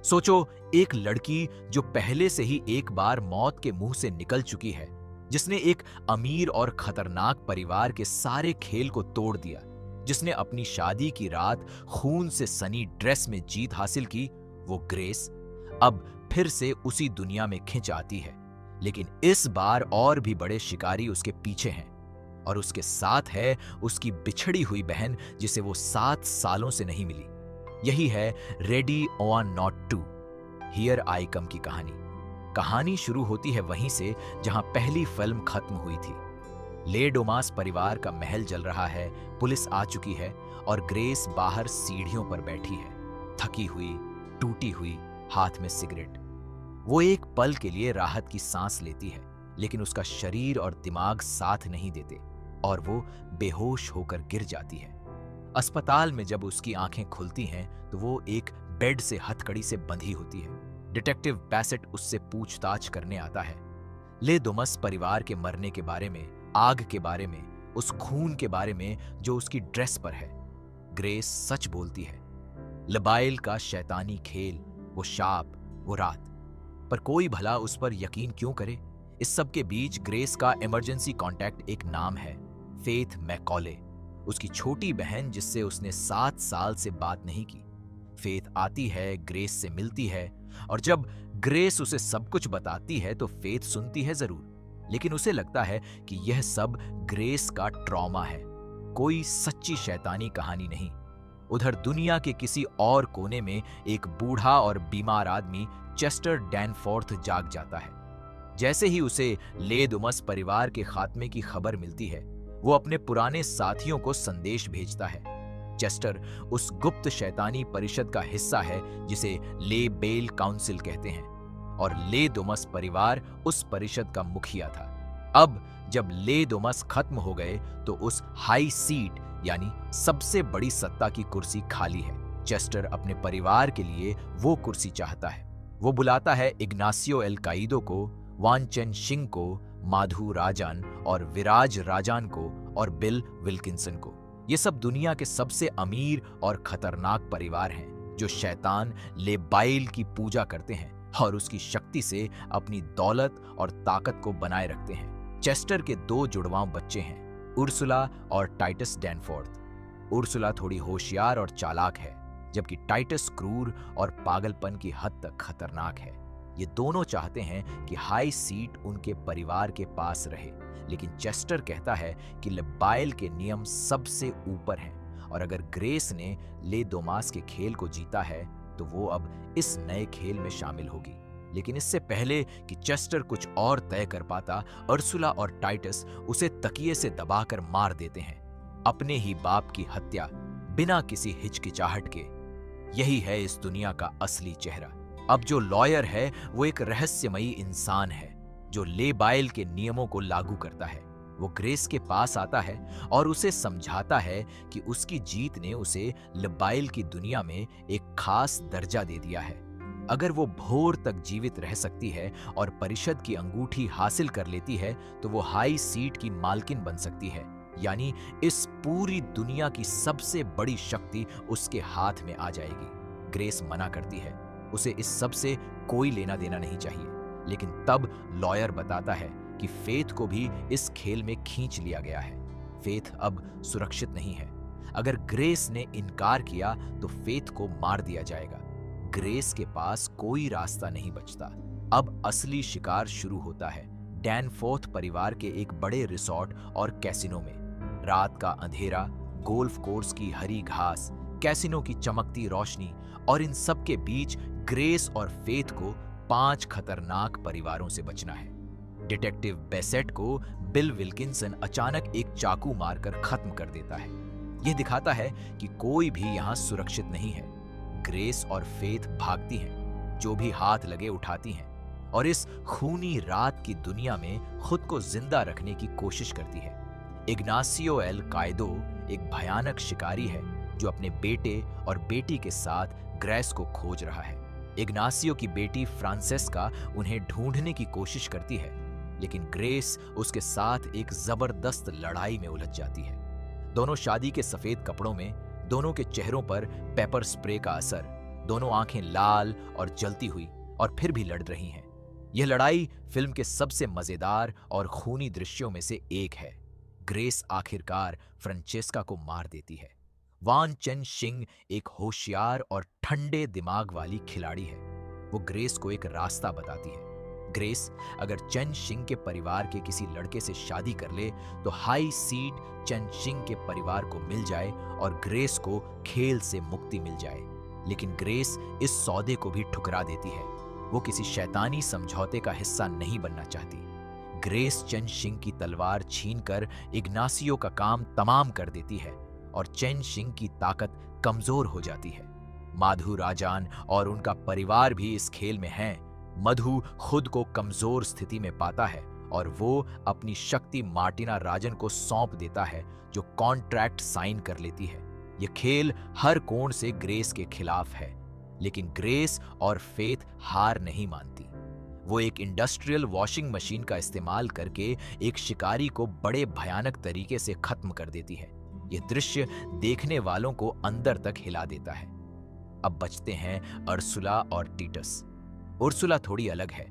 सोचो, एक लड़की जो पहले से ही एक बार मौत के मुंह से निकल चुकी है, जिसने एक अमीर और खतरनाक परिवार के सारे खेल को तोड़ दिया, जिसने अपनी शादी की रात खून से सनी ड्रेस में जीत हासिल की, वो ग्रेस अब फिर से उसी दुनिया में खिंच आती है। लेकिन इस बार और भी बड़े शिकारी उसके पीछे हैं, और उसके साथ है उसकी बिछड़ी हुई बहन, जिसे वो 7 सालों से नहीं मिली। यही है रेडी और नॉट टू, हियर आई कम की कहानी। कहानी शुरू होती है वहीं से जहां पहली फिल्म खत्म हुई थी। ले डोमास परिवार का महल जल रहा है, पुलिस आ चुकी है और ग्रेस बाहर सीढ़ियों पर बैठी है, थकी हुई, टूटी हुई, हाथ में सिगरेट। वो एक पल के लिए राहत की सांस लेती है, लेकिन उसका शरीर और दिमाग साथ नहीं देते और वो बेहोश होकर गिर जाती है। अस्पताल में जब उसकी आंखें खुलती हैं तो वो एक बेड से हथकड़ी से बंधी होती है। डिटेक्टिव बैसेट उससे पूछताछ करने आता है। ले डोमस परिवार के मरने के बारे में, आग के बारे में, उस खून के बारे में जो उसकी ड्रेस पर है। ग्रेस सच बोलती है। लबाइल का शैतानी खेल, वो शाप, वो रात। पर कोई भला उस पर यकीन क्यों करे? इस सब के बीच ग्रेस का इमरजेंसी कांटेक्ट एक नाम है, फेथ मैकॉले, उसकी छोटी बहन जिससे उसने 7 साल से बात नहीं की। फेथ आती है, ग्रेस से मिलती है, और जब ग्रेस उसे सब कुछ बताती है तो फेथ सुनती है जरूर, लेकिन उसे लगता है कि यह सब ग्रेस का ट्रॉमा है, कोई सच्ची शैतानी कहानी नहीं। उधर दुनिया के किसी और कोने में एक बूढ़ा और बीमार आदमी चेस्टर डैनफोर्थ जाग जाता है। जैसे ही उसे ले डोमस परिवार के खात्मे की खबर मिलती है, वो अपने पुराने साथियों को संदेश भेजता है। चेस्टर उस गुप्त शैतानी परिषद का हिस्सा है जिसे ले बेल काउंसिल कहते हैं, और ले डोमस परिवार उस परिषद का मुखिया था। अब जब ले डोमस खत्म हो गए तो उस हाई सीट यानी सबसे बड़ी सत्ता की कुर्सी खाली है। चेस्टर अपने परिवार के लिए वो कुर्सी चाहता है। वो बुलाता है इग्नासियो एल काइदो को, वान चेन शिंग को, माधु राजान और विराज राजान को और बिल विल्किंसन को। ये सब दुनिया के सबसे अमीर और खतरनाक परिवार हैं जो शैतान लेबाइल की पूजा करते हैं और उसकी शक्ति से अपनी दौलत और ताकत को बनाए रखते हैं। चेस्टर के 2 जुड़वां बच्चे हैं, उर्सुला और टाइटस डैनफोर्थ। उर्सुला थोड़ी होशियार और चालाक है, जबकि टाइटस क्रूर और पागलपन की हद तक खतरनाक है। ये दोनों चाहते हैं कि हाई सीट उनके परिवार के पास रहे, लेकिन चेस्टर कहता है कि लेबाइल के नियम सबसे ऊपर हैं, और अगर ग्रेस ने ले डोमास के खेल को जीता है तो वो अब इस नए खेल में शामिल होगी। लेकिन इससे पहले कि चेस्टर कुछ और तय कर पाता, उर्सुला और टाइटस उसे तकिए से दबाकर मार देते हैं, अपने ही बाप की हत्या, बिना किसी हिचकिचाहट के। यही है इस दुनिया का असली चेहरा। अब जो लॉयर है वो एक रहस्यमयी इंसान है जो लेबाइल के नियमों को लागू करता है। वो ग्रेस के पास आता है और उसे समझाता है कि उसकी जीत ने उसे लेबाइल की दुनिया में एक खास दर्जा दे दिया है। अगर वो भोर तक जीवित रह सकती है और परिषद की अंगूठी हासिल कर लेती है तो वो हाई सीट की मालकिन बन सकती है, यानी इस पूरी दुनिया की सबसे बड़ी शक्ति उसके हाथ में आ जाएगी। ग्रेस मना करती है, उसे इस सब से कोई लेना देना नहीं चाहिए। लेकिन तब लॉयर बताता है कि फेथ को भी इस खेल में खींच लिया गया है। फेथ अब सुरक्षित नहीं है। अगर ग्रेस ने इनकार किया तो फेथ को मार दिया जाएगा। ग्रेस के पास कोई रास्ता नहीं बचता। अब असली शिकार शुरू होता है डैनफोर्थ परिवार के एक बड़े रिसोर्ट और कैसीनो में। रात का अंधेरा, गोल्फ कोर्स की हरी घास, कैसीनो की चमकती रोशनी, और इन सब के बीच ग्रेस और फेथ को 5 खतरनाक परिवारों से बचना है। डिटेक्टिव बेसेट को बिल विल्किंसन अचानक एक चाकू मारकर खत्म कर देता है। यह दिखाता है कि कोई भी यहां सुरक्षित नहीं है। ग्रेस और फेथ भागती हैं, जो भी हाथ लगे उठाती हैं, और इस खूनी रात की दुनिया में खुद को जिंदा रखने की कोशिश करती है। इग्नासियो एल काइदो एक भयानक शिकारी है जो अपने बेटे और बेटी के साथ ग्रेस को खोज रहा है। इग्नासियो की बेटी फ्रांसेस्का उन्हें ढूंढने की कोशिश करती है, लेकिन ग्रेस उसके साथ एक जबरदस्त लड़ाई में उलझ जाती है। दोनों शादी के सफेद कपड़ों में, दोनों के चेहरों पर पेपर स्प्रे का असर, दोनों आंखें लाल और जलती हुई और फिर भी लड़ रही हैं। यह लड़ाई फिल्म के सबसे मजेदार और खूनी दृश्यों में से एक है। ग्रेस आखिरकार फ्रांचेस्का को मार देती है। वान चेन शिंग एक होशियार और ठंडे दिमाग वाली खिलाड़ी है। वो ग्रेस को एक रास्ता बताती है। ग्रेस अगर चेन शिंग के परिवार के किसी लड़के से शादी कर ले तो हाई सीट चेन शिंग के परिवार को मिल जाए और ग्रेस को खेल से मुक्ति मिल जाए। लेकिन ग्रेस इस सौदे को भी ठुकरा देती है। वो किसी शैतानी समझौते का हिस्सा नहीं बनना चाहती। ग्रेस चेन शिंग की तलवार छीनकर इग्नासियो का काम तमाम कर देती है और चेन शिंग की ताकत कमजोर हो जाती है। माधु राजान और उनका परिवार भी इस खेल में हैं। मधु खुद को कमजोर स्थिति में पाता है और वो अपनी शक्ति मार्टिना राजन को सौंप देता है, जो कॉन्ट्रैक्ट साइन कर लेती है। यह खेल हर कोण से ग्रेस के खिलाफ है, लेकिन ग्रेस और फेथ हार नहीं मानती। वो एक इंडस्ट्रियल वॉशिंग मशीन का इस्तेमाल करके एक शिकारी को बड़े भयानक तरीके से खत्म कर देती है। यह दृश्य देखने वालों को अंदर तक हिला देता है। अब बचते हैं अर्सुला और टीटस। उर्सुला थोड़ी अलग है।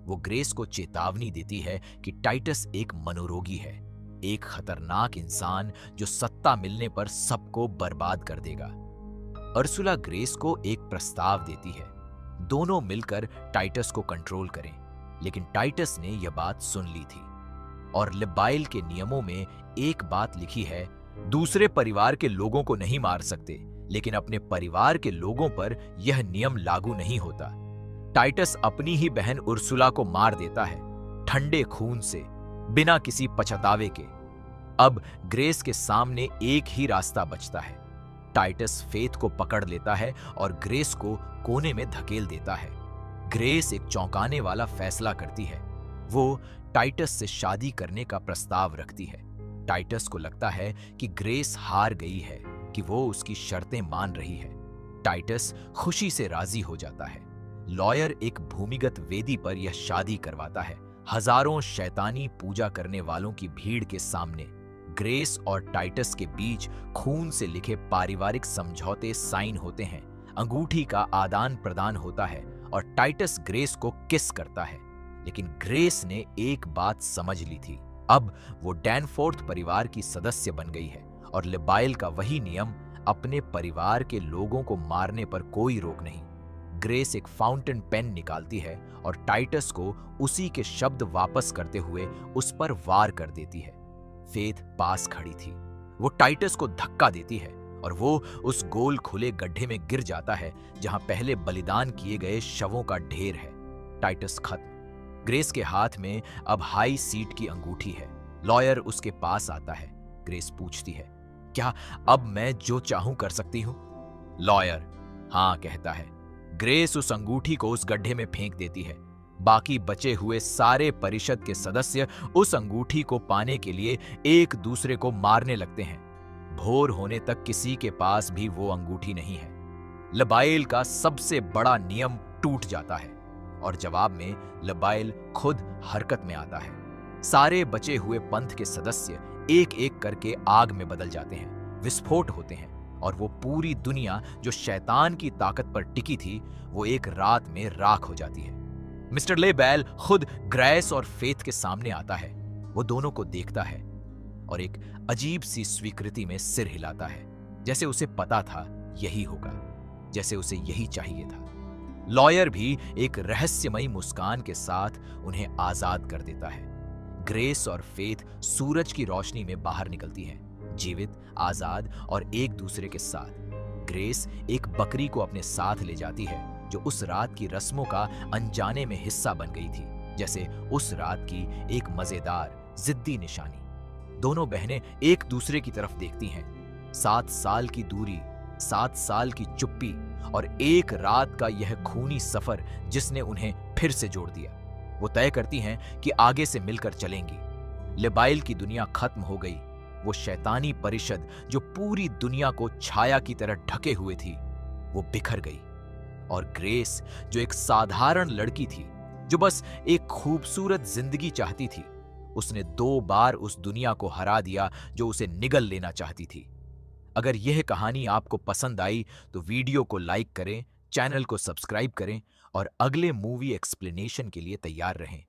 वो ग्रेस को चेतावनी देती है कि टाइटस एक मनोरोगी है, एक खतरनाक इंसान जो सत्ता मिलने पर सबको बर्बाद कर देगा। अर्सुला ग्रेस को एक प्रस्ताव देती है, दोनों मिलकर टाइटस को कंट्रोल करें। लेकिन टाइटस ने यह बात सुन ली थी और लिबाइल के नियमों में एक बात लिखी है, दूसरे परिवार के लोगों को नहीं मार सकते, लेकिन अपने परिवार के लोगों पर यह नियम लागू नहीं होता। टाइटस अपनी ही बहन उर्सुला को मार देता है, ठंडे खून से, बिना किसी पछतावे के। अब ग्रेस के सामने एक ही रास्ता बचता है। टाइटस फेथ को पकड़ लेता है और ग्रेस को कोने में धकेल देता है। ग्रेस एक चौंकाने वाला फैसला करती है। वो टाइटस से शादी करने का प्रस्ताव रखती है। टाइटस को लगता है कि ग्रेस हार गई है, कि वो उसकी शर्तें मान रही है। टाइटस खुशी से राजी हो जाता है। लॉयर एक भूमिगत वेदी पर यह शादी करवाता है, हजारों शैतानी पूजा करने वालों की भीड़ के सामने। ग्रेस और टाइटस के बीच खून से लिखे पारिवारिक समझौते साइन होते हैं, अंगूठी का आदान प्रदान होता है और टाइटस ग्रेस को किस करता है। लेकिन ग्रेस ने एक बात समझ ली थी, अब वो डैनफोर्थ परिवार की सदस्य बन गई है और लिबाइल का वही नियम, अपने परिवार के लोगों को मारने पर कोई रोक नहीं। ग्रेस एक फाउंटेन पेन निकालती है और टाइटस को उसी के शब्द वापस करते हुए उस पर वार कर देती है। फेथ पास खड़ी थी। वो टाइटस को धक्का देती है और वो उस गोल खुले गड्ढे में गिर जाता है जहां पहले बलिदान किए गए शवों का ढेर है। टाइटस खत्म। ग्रेस के हाथ में अब हाई सीट की अंगूठी है। लॉयर उसके पास आता है। ग्रेस पूछती है, क्या अब मैं जो चाहूं कर सकती हूं? लॉयर हां कहता है। ग्रेस उस अंगूठी को उस गड्ढे में फेंक देती है। बाकी बचे हुए सारे परिषद के सदस्य उस अंगूठी को पाने के लिए एक दूसरे को मारने लगते हैं। भोर होने तक किसी के पास भी वो अंगूठी नहीं है। लिबाइल का सबसे बड़ा नियम टूट जाता है और जवाब में लिबाइल खुद हरकत में आता है। सारे बचे हुए पंथ के सदस्य एक एक करके आग में बदल जाते हैं, विस्फोट होते हैं और वो पूरी दुनिया जो शैतान की ताकत पर टिकी थी, वो एक रात में राख हो जाती है। मिस्टर लेबेल खुद ग्रेस और फेथ के सामने आता है। वो दोनों को देखता है और एक अजीब सी स्वीकृति में सिर हिलाता है, जैसे उसे पता था यही होगा, जैसे उसे यही चाहिए था। लॉयर भी एक रहस्यमयी मुस्कान के साथ उन्हें आजाद कर देता है। ग्रेस और फेथ सूरज की रोशनी में बाहर निकलती है, जीवित, आजाद और एक दूसरे के साथ। ग्रेस एक बकरी को अपने साथ ले जाती है जो उस रात की रस्मों का अनजाने में हिस्सा बन गई थी, जैसे उस रात की एक मजेदार जिद्दी निशानी। दोनों बहनें एक दूसरे की तरफ देखती हैं। 7 साल की दूरी, 7 साल की चुप्पी और एक रात का यह खूनी सफर जिसने उन्हें फिर से जोड़ दिया। वो तय करती हैं कि आगे से मिलकर चलेंगी। लिबाइल की दुनिया खत्म हो गई। वो शैतानी परिषद जो पूरी दुनिया को छाया की तरह ढके हुए थी, वो बिखर गई। और ग्रेस जो एक साधारण लड़की थी, जो बस एक खूबसूरत जिंदगी चाहती थी, उसने 2 बार उस दुनिया को हरा दिया जो उसे निगल लेना चाहती थी। अगर यह कहानी आपको पसंद आई तो वीडियो को लाइक करें, चैनल को सब्सक्राइब करें और अगले मूवी एक्सप्लेनेशन के लिए तैयार रहें।